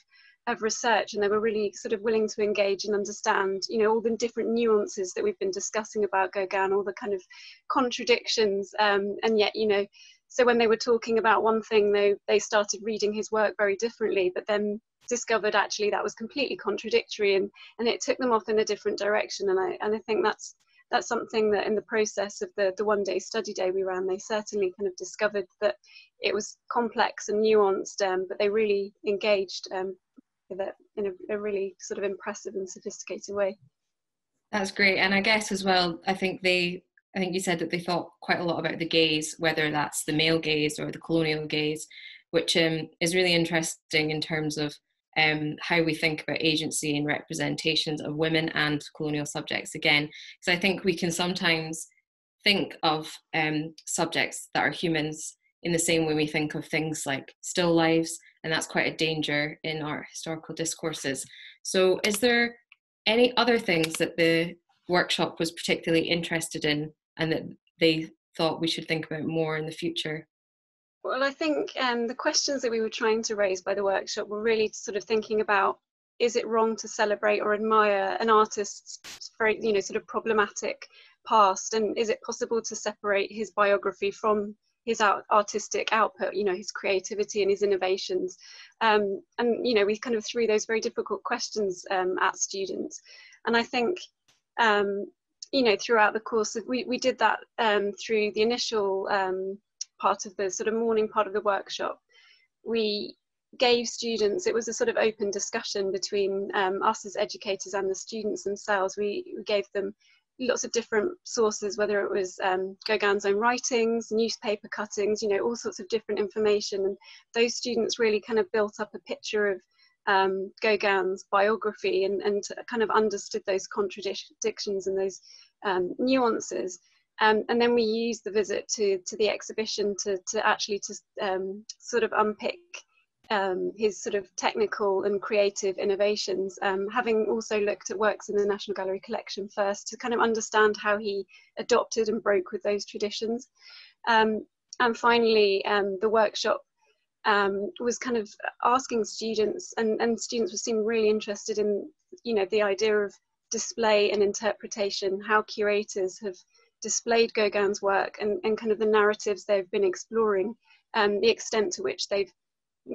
research, and they were really sort of willing to engage and understand, you know, all the different nuances that we've been discussing about Gauguin, all the kind of contradictions, and yet, you know, so when they were talking about one thing, they started reading his work very differently, but then discovered actually that was completely contradictory, and it took them off in a different direction. And I think that's something that in the process of the one-day study day we ran, they certainly kind of discovered that it was complex and nuanced, but they really engaged with it in a really sort of impressive and sophisticated way. That's great. And I guess as well, I think you said that they thought quite a lot about the gaze, whether that's the male gaze or the colonial gaze, which is really interesting in terms of how we think about agency and representations of women and colonial subjects again. Because I think we can sometimes think of subjects that are humans in the same way we think of things like still lives, and that's quite a danger in our historical discourses. So is there any other things that the workshop was particularly interested in and that they thought we should think about more in the future? Well, I think the questions that we were trying to raise by the workshop were really sort of thinking about, is it wrong to celebrate or admire an artist's very, you know, sort of problematic past, and is it possible to separate his biography from his artistic output, you know, his creativity and his innovations, and you know, we kind of threw those very difficult questions at students. And I think you know, throughout the course of, we did that through the initial part of the sort of morning part of the workshop. We gave students, it was a sort of open discussion between us as educators and the students themselves. We gave them lots of different sources, whether it was Gauguin's own writings, newspaper cuttings, you know, all sorts of different information. And those students really kind of built up a picture of Gauguin's biography and kind of understood those contradictions and those nuances. And then we used the visit to the exhibition to actually sort of unpick his sort of technical and creative innovations, having also looked at works in the National Gallery collection first to kind of understand how he adopted and broke with those traditions. And finally, the workshop was kind of asking students, and students seemed really interested in, you know, the idea of display and interpretation, how curators have displayed Gauguin's work and kind of the narratives they've been exploring, the extent to which they've,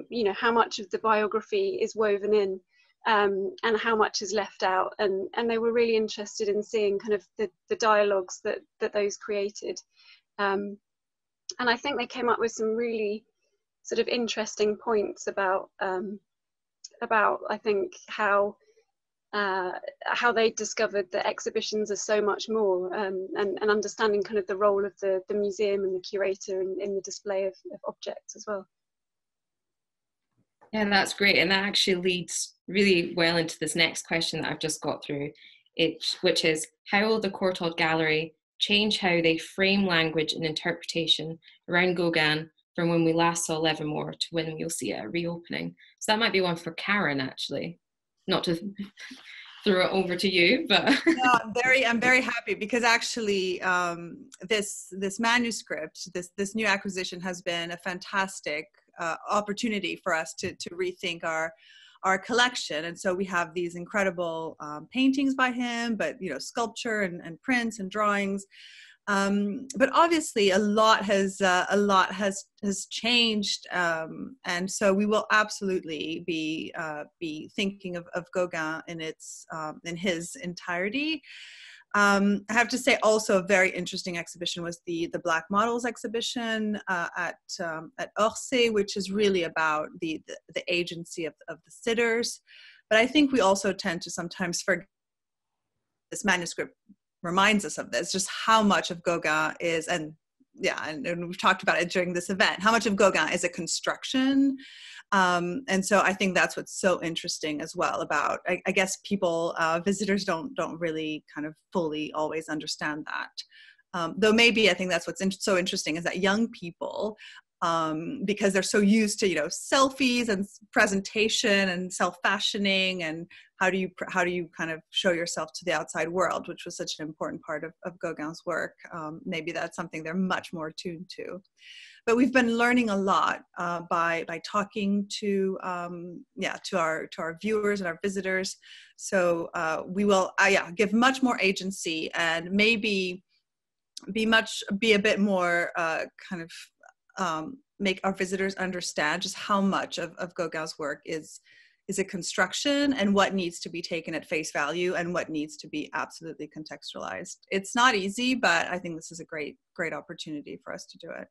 you know, how much of the biography is woven in, and how much is left out, and they were really interested in seeing kind of the dialogues that those created, and I think they came up with some really sort of interesting points about I think how they discovered that exhibitions are so much more, and understanding kind of the role of the museum and the curator in the display of objects as well. Yeah, that's great. And that actually leads really well into this next question that I've just got through, which is, how will the Courtauld Gallery change how they frame language and interpretation around Gauguin from when we last saw Livermore to when we'll see it at reopening? So that might be one for Karen, actually. Not to throw it over to you, but no, I'm very happy, because actually this manuscript, this new acquisition, has been a fantastic opportunity for us to rethink our collection. And so we have these incredible paintings by him, but sculpture and prints and drawings. But obviously a lot has changed, and so we will absolutely be thinking of Gauguin in his entirety. I have to say, also a very interesting exhibition was the Black Models exhibition at Orsay, which is really about the agency of the sitters. But I think we also tend to sometimes forget, this manuscript reminds us of this, just how much of Gauguin is, and we've talked about it during this event, how much of Gauguin is a construction. And so I think that's what's so interesting as well about, I guess people, visitors don't really kind of fully always understand that. Though maybe I think that's what's so interesting, is that young people, because they're so used to selfies and presentation and self-fashioning, and how do you kind of show yourself to the outside world, which was such an important part of Gauguin's work. Maybe that's something they're much more attuned to. But we've been learning a lot by talking to our viewers and our visitors. So we will give much more agency, and maybe be a bit more kind of make our visitors understand just how much of Gauguin's work is a construction, and what needs to be taken at face value and what needs to be absolutely contextualized. It's not easy, but I think this is a great opportunity for us to do it.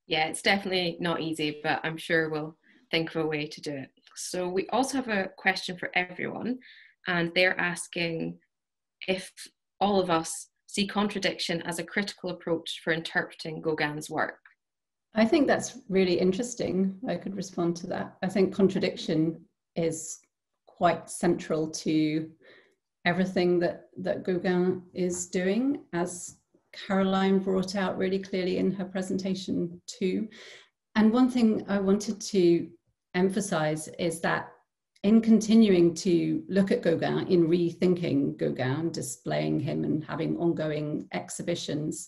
Yeah, it's definitely not easy, but I'm sure we'll think of a way to do it. So we also have a question for everyone, and they're asking if all of us see contradiction as a critical approach for interpreting Gauguin's work. I think that's really interesting. I could respond to that. I think contradiction is quite central to everything that Gauguin is doing, as Caroline brought out really clearly in her presentation too. And one thing I wanted to emphasize is that in continuing to look at Gauguin, in rethinking Gauguin, displaying him and having ongoing exhibitions,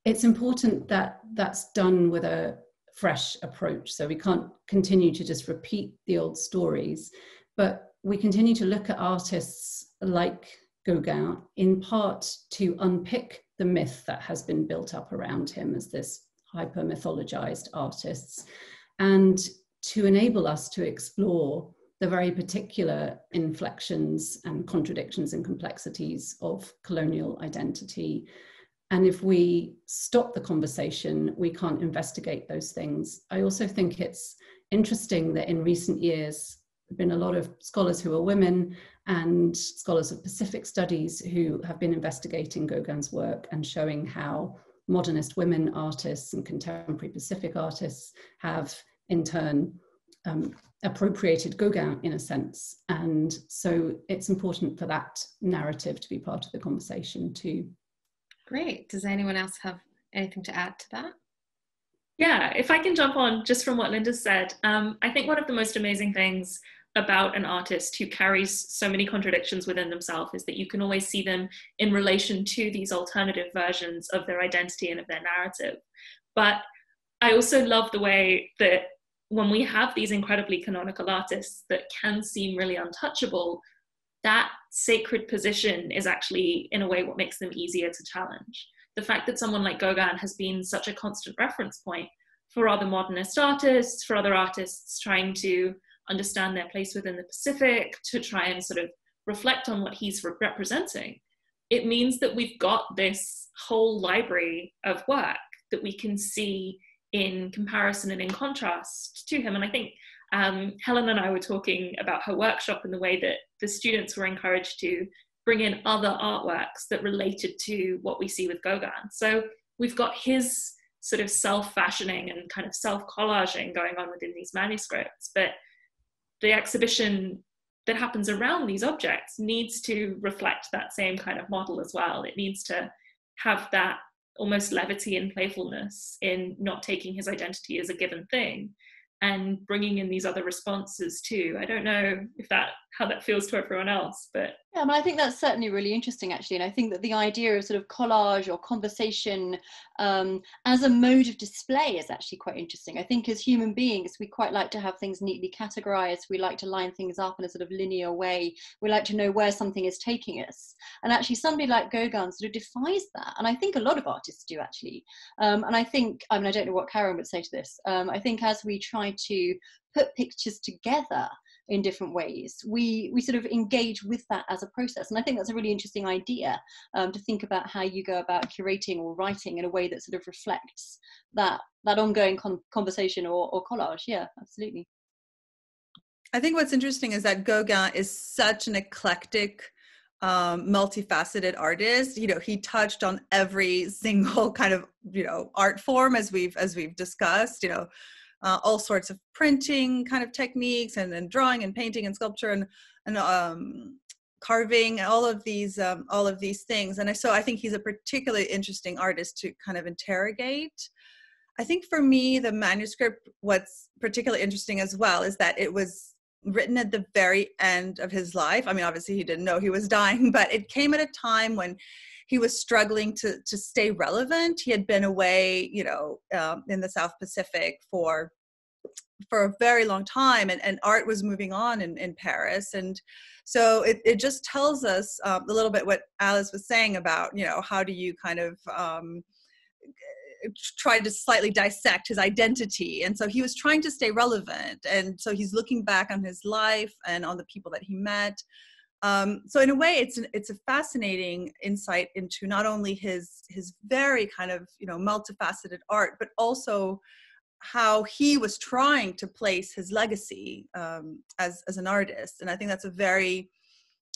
it's important that that's done with a fresh approach. So we can't continue to just repeat the old stories, but we continue to look at artists like Gauguin, in part to unpick the myth that has been built up around him as this hyper-mythologized artist, and to enable us to explore the very particular inflections and contradictions and complexities of colonial identity. And if we stop the conversation, we can't investigate those things. I also think it's interesting that in recent years, there have been a lot of scholars who are women and scholars of Pacific studies who have been investigating Gauguin's work and showing how modernist women artists and contemporary Pacific artists have in turn appropriated Gauguin in a sense. And so it's important for that narrative to be part of the conversation too. Great. Does anyone else have anything to add to that? Yeah, if I can jump on just from what Linda said, I think one of the most amazing things about an artist who carries so many contradictions within themselves is that you can always see them in relation to these alternative versions of their identity and of their narrative. But I also love the way that when we have these incredibly canonical artists that can seem really untouchable, that sacred position is actually, in a way, what makes them easier to challenge. The fact that someone like Gauguin has been such a constant reference point for other modernist artists, for other artists trying to understand their place within the Pacific, to try and sort of reflect on what he's representing, it means that we've got this whole library of work that we can see in comparison and in contrast to him. And I think Helen and I were talking about her workshop and the way that the students were encouraged to bring in other artworks that related to what we see with Gauguin. So we've got his sort of self-fashioning and kind of self-collaging going on within these manuscripts, but the exhibition that happens around these objects needs to reflect that same kind of model as well. It needs to have that almost levity and playfulness in not taking his identity as a given thing and bringing in these other responses too. I don't know if how that feels to everyone else, but yeah, I mean, I think that's certainly really interesting, actually. And I think that the idea of sort of collage or conversation as a mode of display is actually quite interesting. I think as human beings, we quite like to have things neatly categorized. We like to line things up in a sort of linear way. We like to know where something is taking us. And actually somebody like Gauguin sort of defies that. And I think a lot of artists do, actually. And I think, I mean, I don't know what Karen would say to this. I think as we try to put pictures together in different ways, we sort of engage with that as a process. And I think that's a really interesting idea, to think about how you go about curating or writing in a way that sort of reflects that ongoing conversation or collage. Yeah, absolutely. I think what's interesting is that Gauguin is such an eclectic, multifaceted artist. You know, he touched on every single kind of, you know, art form as we've discussed, you know, all sorts of printing kind of techniques and drawing and painting and sculpture and carving, all of these things. And so I think he's a particularly interesting artist to kind of interrogate. I think for me, the manuscript, what's particularly interesting as well is that it was written at the very end of his life. I mean, obviously he didn't know he was dying, but it came at a time when he was struggling to stay relevant. He had been away, you know, in the South Pacific for a very long time, and art was moving on in Paris. And so it just tells us a little bit what Alice was saying about, you know, how do you kind of try to slightly dissect his identity. And so he was trying to stay relevant. And so he's looking back on his life and on the people that he met. So in a way, it's a fascinating insight into not only his very kind of, you know, multifaceted art, but also how he was trying to place his legacy as an artist. And I think that's a very,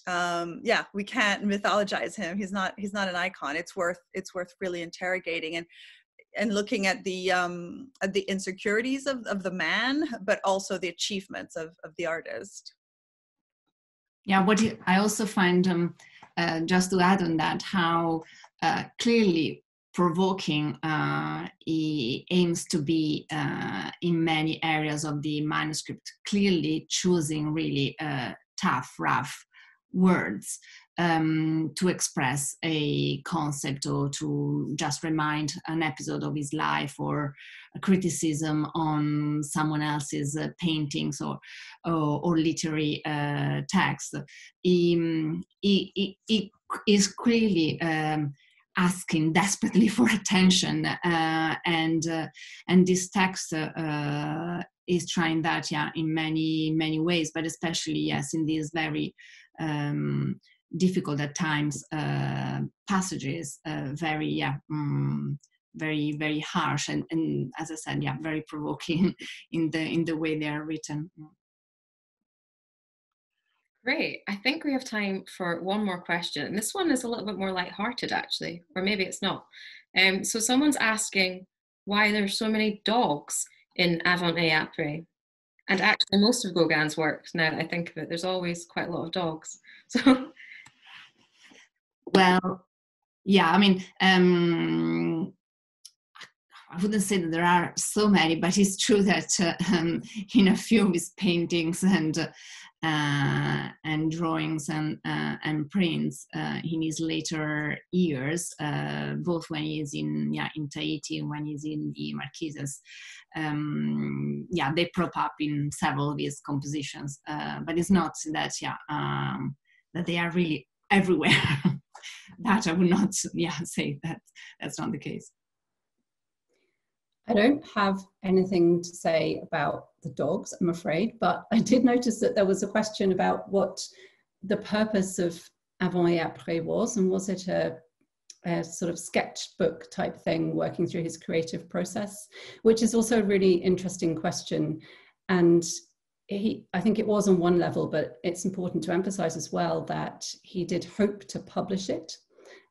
we can't mythologize him. He's not an icon. It's worth really interrogating and looking at the insecurities of the man, but also the achievements of the artist. Yeah, I also find, just to add on that, how clearly provoking he aims to be in many areas of the manuscript, clearly choosing really tough, rough words to express a concept or to just remind an episode of his life or a criticism on someone else's paintings or literary text. He is clearly asking desperately for attention, and this text is trying that, in many ways, but especially, yes, in these very difficult at times passages, very harsh and as I said, very provoking in the way they are written. Great. I think we have time for one more question. And this one is a little bit more lighthearted, actually, or maybe it's not. So someone's asking why there's so many dogs in Avant et après. And actually, most of Gauguin's work, now that I think of it, there's always quite a lot of dogs. So, well, yeah, I mean, I wouldn't say that there are so many, but it's true that in a few of his paintings and drawings and prints in his later years, both when he's in Tahiti and when he's in the Marquises, they prop up in several of his compositions. But it's not that that they are really everywhere. That I would not say that that's not the case. I don't have anything to say about the dogs, I'm afraid, but I did notice that there was a question about what the purpose of Avant et après was, and was it a sort of sketchbook type thing, working through his creative process, which is also a really interesting question. And I think it was on one level, but it's important to emphasize as well that he did hope to publish it.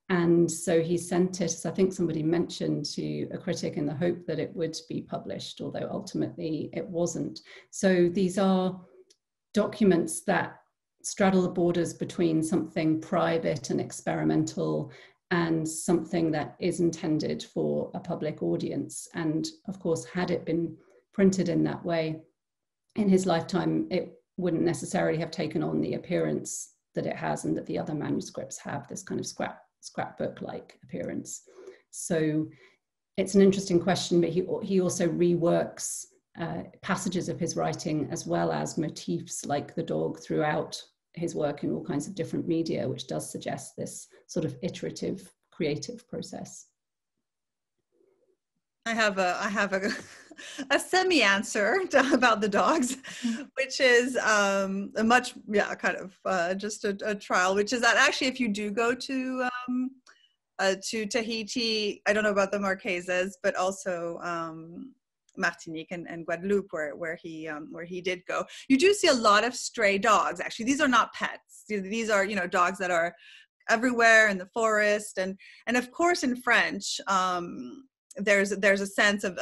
And so he sent it, as I think somebody mentioned, to a critic in the hope that it would be published, although ultimately it wasn't. So these are documents that straddle the borders between something private and experimental and something that is intended for a public audience. And of course, had it been printed in that way in his lifetime, it wouldn't necessarily have taken on the appearance that it has and that the other manuscripts have, this kind of scrapbook-like appearance. So it's an interesting question, but he also reworks passages of his writing as well as motifs like the dog throughout his work in all kinds of different media, which does suggest this sort of iterative creative process. I have a semi-answer about the dogs, which is a much, kind of just a trial, which is that actually if you do go to Tahiti, I don't know about the Marquesas, but also Martinique and Guadeloupe, where he did go, you do see a lot of stray dogs. Actually, these are not pets. These are, you know, dogs that are everywhere in the forest, and of course in French, there's a sense of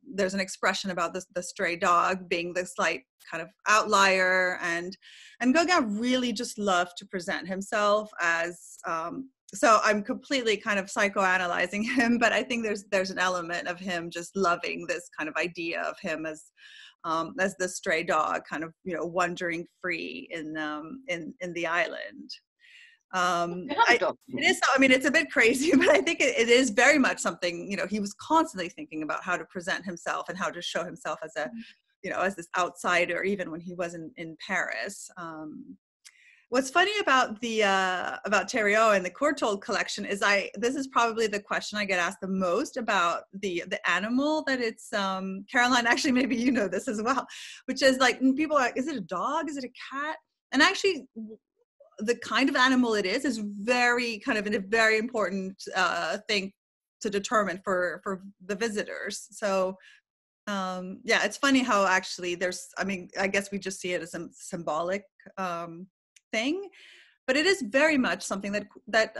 there's an expression about the stray dog being the slight kind of outlier, and Gauguin really just loved to present himself as so I'm completely kind of psychoanalyzing him, but I think there's an element of him just loving this kind of idea of him as the stray dog, kind of, you know, wandering free in the island. It is, I mean, it's a bit crazy, but I think it is very much something, you know, he was constantly thinking about how to present himself and how to show himself as a, you know, as this outsider, even when he was in Paris. What's funny about about Thériault and the Courtauld collection is this is probably the question I get asked the most about the animal that it's, Caroline, actually, maybe you know this as well, which is like, people are like, is it a dog? Is it a cat? And actually, the kind of animal it is very kind of a very important thing to determine for the visitors. So yeah, it's funny how actually there's, I mean, I guess we just see it as a symbolic thing, but it is very much something that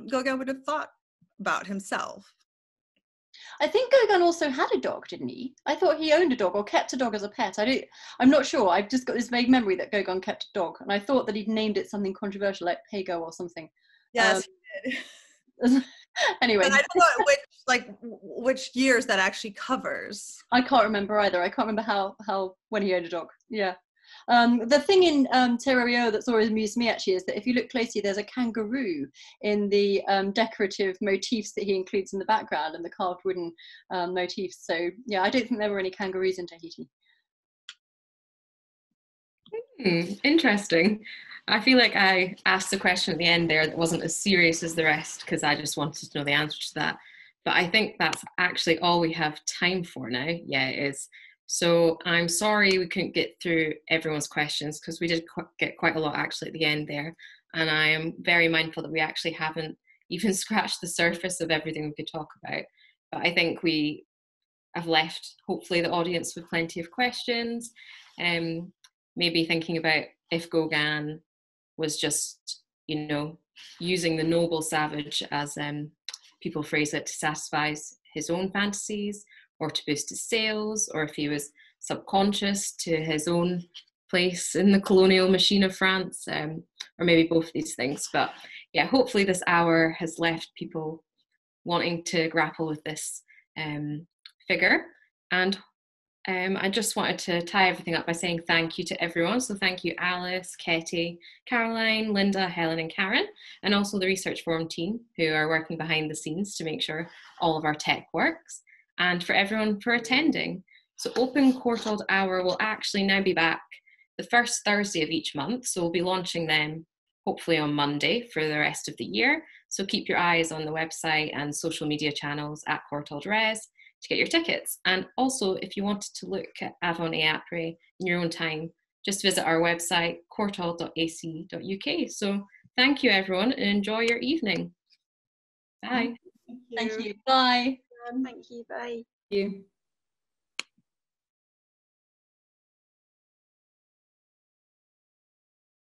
Gauguin would have thought about himself. I think Gauguin also had a dog, didn't he? I thought he owned a dog or kept a dog as a pet. I'm not sure. I've just got this vague memory that Gauguin kept a dog, and I thought that he'd named it something controversial like Pago or something. Yes, he did. Anyway. But I don't know which years that actually covers. I can't remember either. I can't remember how when he owned a dog. Yeah. The thing in Thériault that's always amused me actually is that if you look closely, there's a kangaroo in the decorative motifs that he includes in the background and the carved wooden motifs. So yeah, I don't think there were any kangaroos in Tahiti. Interesting. I feel like I asked a question at the end there that wasn't as serious as the rest because I just wanted to know the answer to that. But I think that's actually all we have time for now. Yeah, it is. So I'm sorry we couldn't get through everyone's questions because we did get quite a lot actually at the end there. And I am very mindful that we actually haven't even scratched the surface of everything we could talk about. But I think we have left, hopefully, the audience with plenty of questions. Maybe thinking about if Gauguin was just, you know, using the noble savage, as people phrase it, to satisfy his own fantasies, or to boost his sales, or if he was subconscious to his own place in the colonial machine of France, or maybe both of these things. But yeah, hopefully this hour has left people wanting to grapple with this figure. And I just wanted to tie everything up by saying thank you to everyone. So thank you, Alice, Katie, Caroline, Linda, Helen, and Karen, and also the Research Forum team who are working behind the scenes to make sure all of our tech works. And for everyone for attending. So Open Courtauld Hour will actually now be back the first Thursday of each month. So we'll be launching them hopefully on Monday for the rest of the year. So keep your eyes on the website and social media channels at Courtauld Res to get your tickets. And also, if you wanted to look at Avant et après in your own time, just visit our website, courtauld.ac.uk. So thank you everyone and enjoy your evening. Bye. Thank you. Bye. Thank you. Bye. Thank you.